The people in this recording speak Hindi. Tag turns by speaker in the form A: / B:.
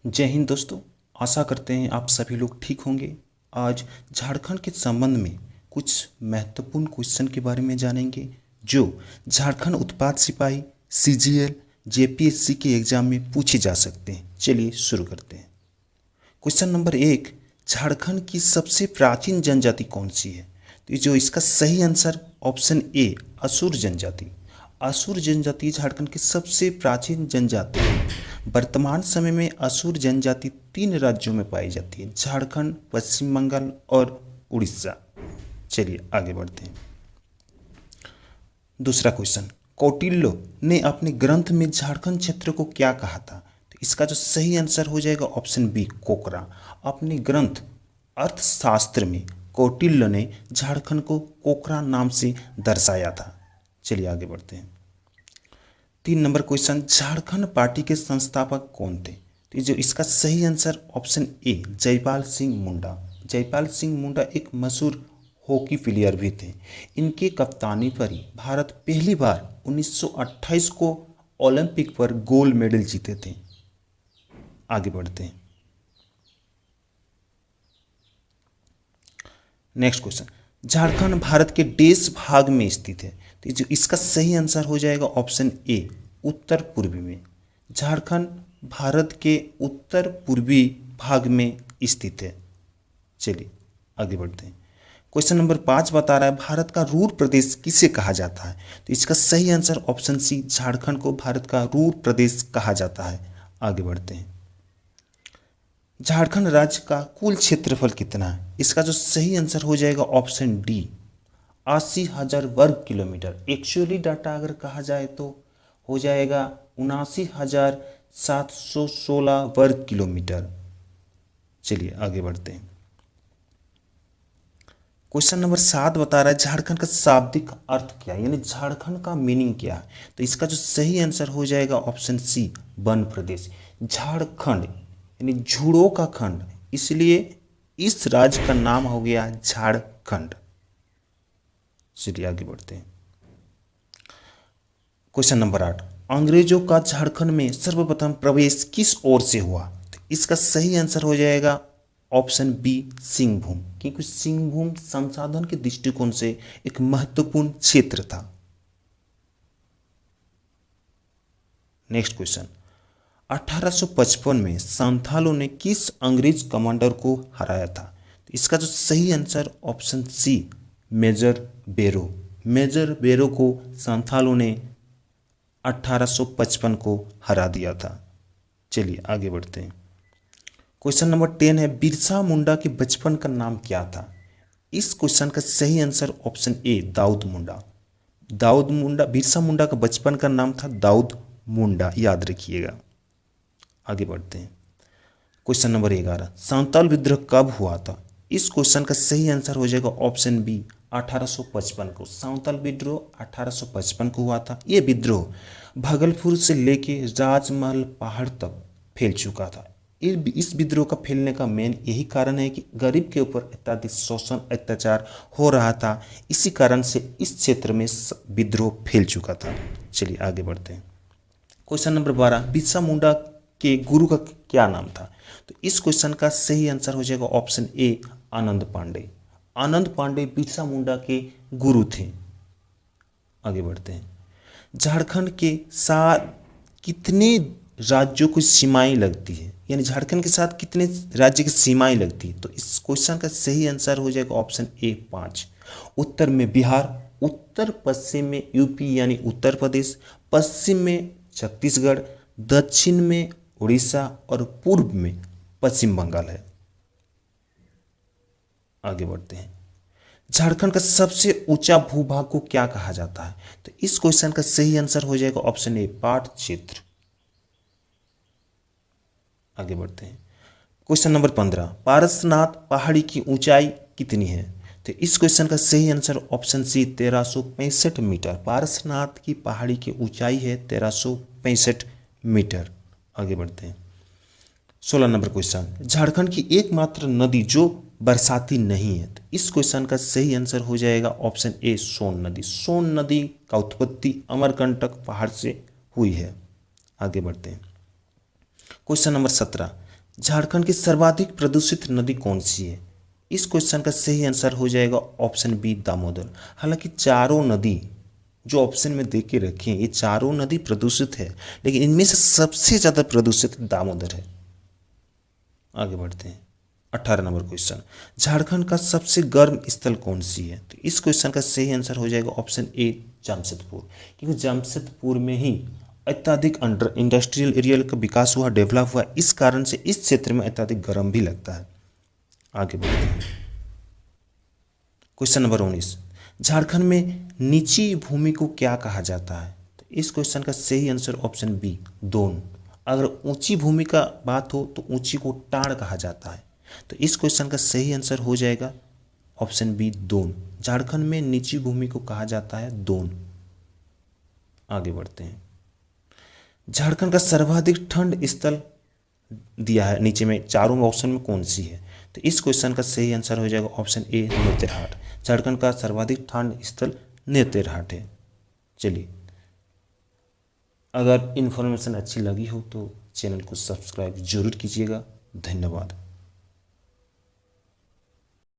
A: जय हिंद दोस्तों। आशा करते हैं आप सभी लोग ठीक होंगे। आज झारखंड के संबंध में कुछ महत्वपूर्ण क्वेश्चन के बारे में जानेंगे जो झारखंड उत्पाद सिपाही सीजीएल जेपीएससी के एग्जाम में पूछे जा सकते हैं। चलिए शुरू करते हैं। क्वेश्चन नंबर 1, झारखंड की सबसे प्राचीन जनजाति कौन सी है? तो जो इसका सही आंसर ऑप्शन ए असुर जनजाति। असुर जनजाति झारखंड की सबसे प्राचीन जनजाति है। वर्तमान समय में असुर जनजाति 3 राज्यों में पाई जाती है, झारखंड, पश्चिम बंगाल और उड़ीसा। चलिए आगे बढ़ते हैं। दूसरा क्वेश्चन, कौटिल्य ने अपने ग्रंथ में झारखंड क्षेत्र को क्या कहा था? तो इसका जो सही आंसर हो जाएगा ऑप्शन बी कोकरा। अपने ग्रंथ अर्थशास्त्र में कौटिल्य ने झारखंड को कोकरा नाम से दर्शाया था। चलिए आगे बढ़ते हैं। 3 नंबर क्वेश्चन, झारखंड पार्टी के संस्थापक कौन थे? तो जो इसका सही answer option A Jaipal Singh Munda. Jaipal Singh Munda एक मशहूर हॉकी प्लेयर भी थे। इनके कप्तानी पर ही भारत पहली बार 1928 को ओलंपिक पर गोल्ड मेडल जीते थे। आगे बढ़ते हैं। नेक्स्ट क्वेश्चन, झारखंड भारत के देश भाग में स्थित है? तो जो इसका सही आंसर हो जाएगा ऑप्शन ए उत्तर पूर्वी में। झारखंड भारत के उत्तर पूर्वी भाग में स्थित है। चलिए आगे बढ़ते हैं। क्वेश्चन नंबर 5 बता रहा है भारत का रूर प्रदेश किसे कहा जाता है? तो इसका सही आंसर ऑप्शन सी झारखंड को भारत का रूर प्रदेश कहा जाता है। आगे बढ़ते हैं। झारखंड राज्य का कुल क्षेत्रफल कितना है? इसका जो सही आंसर हो जाएगा ऑप्शन डी 80,000 वर्ग किलोमीटर। एक्चुअली डाटा अगर कहा जाए तो हो जाएगा 79,716 वर्ग किलोमीटर। चलिए आगे बढ़ते हैं। क्वेश्चन नंबर 7 बता रहा है झारखंड का शाब्दिक अर्थ क्या है, यानी झारखंड का मीनिंग क्या है? तो इसका जो सही आंसर हो जाएगा ऑप्शन सी वन प्रदेश। झारखंड यानी झूड़ों का खंड, इसलिए इस राज्य का नाम हो गया झारखंड। चलिए आगे बढ़ते हैं। क्वेश्चन नंबर 8, अंग्रेजों का झारखंड में सर्वप्रथम प्रवेश किस ओर से हुआ? तो इसका सही आंसर हो जाएगा ऑप्शन बी सिंहभूम, क्योंकि सिंहभूम संसाधन के दृष्टिकोण से एक महत्वपूर्ण क्षेत्र था। नेक्स्ट क्वेश्चन, 1855 में संथालों ने किस अंग्रेज कमांडर को हराया था? तो इसका जो सही आंसर ऑप्शन सी मेजर बेरो। मेजर बेरो को संथालों ने 1855 को हरा दिया था। चलिए आगे बढ़ते हैं। क्वेश्चन नंबर 10 है बिरसा मुंडा के बचपन का नाम क्या था? इस क्वेश्चन का सही आंसर ऑप्शन ए दाऊद मुंडा। दाऊद मुंडा, बिरसा मुंडा का बचपन का नाम था दाऊद मुंडा, याद रखिएगा। आगे बढ़ते हैं। क्वेश्चन नंबर 11, संताल विद्रोह कब हुआ था? इस क्वेश्चन का सही आंसर हो जाएगा ऑप्शन बी 1855 को। संताल विद्रोह 1855 को हुआ था। ये विद्रोह भागलपुर से लेके राजमहल पहाड़ तक फैल चुका था। इस विद्रोह का फैलने का मेन यही कारण है कि गरीब के ऊपर अत्यधिक शोषण अत्याचार हो रहा था। इसी कारण से इस क्षेत्र में विद्रोह फैल चुका था। चलिए आगे बढ़ते हैं। क्वेश्चन नंबर 12, बिरसा मुंडा के गुरु का क्या नाम था? तो इस क्वेश्चन का सही आंसर हो जाएगा ऑप्शन ए आनंद पांडे। आनंद पांडे बिरसा मुंडा के गुरु थे। आगे बढ़ते हैं। झारखंड के साथ कितने राज्यों की सीमाएं लगती है, यानी झारखंड के साथ कितने राज्य की सीमाएं लगती है? तो इस क्वेश्चन का सही आंसर हो जाएगा ऑप्शन ए 5। उत्तर में बिहार, उत्तर पश्चिम में यूपी यानी उत्तर प्रदेश, पश्चिम में छत्तीसगढ़, दक्षिण में उड़ीसा और पूर्व में पश्चिम बंगाल है। आगे बढ़ते हैं। झारखंड का सबसे ऊंचा भूभाग को क्या कहा जाता है? तो इस क्वेश्चन का सही आंसर हो जाएगा ऑप्शन ए पाट क्षेत्र। आगे बढ़ते हैं। क्वेश्चन नंबर 15, पारसनाथ पहाड़ी की ऊंचाई कितनी है? तो इस क्वेश्चन का सही answer option C 1365 meter. Parasnath की पहाड़ी की ऊंचाई है 1365 मीटर। आगे बढ़ते हैं। 16 नंबर क्वेश्चन, झारखंड की एकमात्र नदी जो बरसाती नहीं है? तो इस क्वेश्चन का सही आंसर हो जाएगा ऑप्शन ए सोन नदी। सोन नदी का उत्पत्ति अमरकंटक पहाड़ से हुई है। आगे बढ़ते हैं। क्वेश्चन नंबर 17, झारखंड की सर्वाधिक प्रदूषित नदी कौन सी है? इस क्वेश्चन का सही आंसर हो जाएगा ऑप्शन बी दामोदर। हालांकि चारों नदी जो ऑप्शन में दे के रखी हैं ये चारों नदी प्रदूषित है, लेकिन इनमें से सबसे ज़्यादा प्रदूषित दामोदर है। आगे बढ़ते हैं। 18 नंबर क्वेश्चन, झारखंड का सबसे गर्म स्थल कौन सी है? तो इस क्वेश्चन का सही आंसर हो जाएगा ऑप्शन ए जमशेदपुर, क्योंकि जमशेदपुर में ही अत्यधिक अंडर इंडस्ट्रियल एरिया का विकास हुआ, डेवलप हुआ, इस कारण से इस क्षेत्र में अत्यधिक गर्म भी लगता है। आगे बढ़ते हैं। क्वेश्चन नंबर 19, झारखंड में निची भूमि को क्या कहा जाता है? तो इस क्वेश्चन का सही आंसर ऑप्शन बी दोन। अगर ऊंची भूमि का बात हो तो ऊंची को टाड़ कहा जाता है, तो इस क्वेश्चन का सही आंसर हो जाएगा ऑप्शन बी दोन। झारखंड में निची भूमि को कहा जाता है दोन। आगे बढ़ते हैं। झारखंड का सर्वाधिक ठंड स्थल दिया है नीचे में, चारों ऑप्शन में कौन सी है? तो इस क्वेश्चन का सही आंसर हो जाएगा ऑप्शन ए नेतरहाट। झारखंड का सर्वाधिक ठंड स्थल नेतरहाट है। चलिए, अगर इन्फॉर्मेशन अच्छी लगी हो तो चैनल को सब्सक्राइब जरूर कीजिएगा। धन्यवाद।